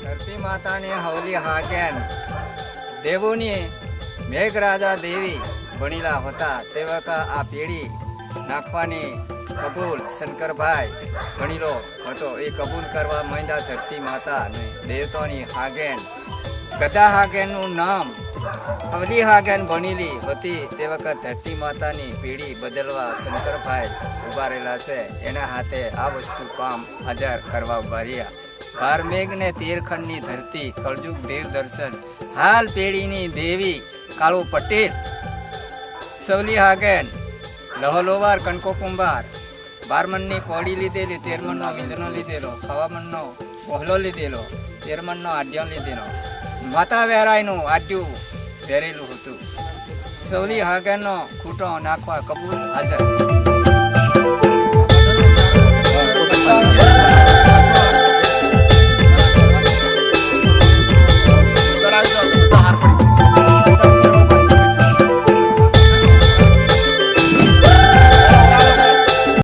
ધરતી માતાની હવલી હાકેન દેવોની મેઘરાજા દેવી ભણેલા હતા તે વખત આ પેઢી નાખવાની કબૂલ શંકરભાઈ ભણેલો હતો. એ કબૂલ કરવા માંડ્યા ધરતી માતા અને દેવતાની હાગેન ગદા હાગેનનું નામ હવલી હાગેન ભણેલી હતી. તે વખત ધરતી માતાની પેઢી બદલવા શંકરભાઈ ઉભા રહેલા છે. એના હાથે આ વસ્તુ કામ હાજર કરવા ઉભા રહ્યા. 12 મેઘ ને 13 ખંડની ધરતી કળજુગ દેવ દર્શન હાલ પેઢીની દેવી કાળુ પટેલ સવલી હાગેન લહલોવાર કનકો કુંભાર 12 મણની કોડી લીધેલી, 13 મણનો વિંદનો લીધેલો, 6 મણનો પહોલો લીધેલો, 13 મણનો આડ્યો લીધેલો, માતા વેરાયનું આડ્યું પહેરેલું હતું. સવલી હાગેનનો ખૂટો નાખવા કબૂલ હાજર.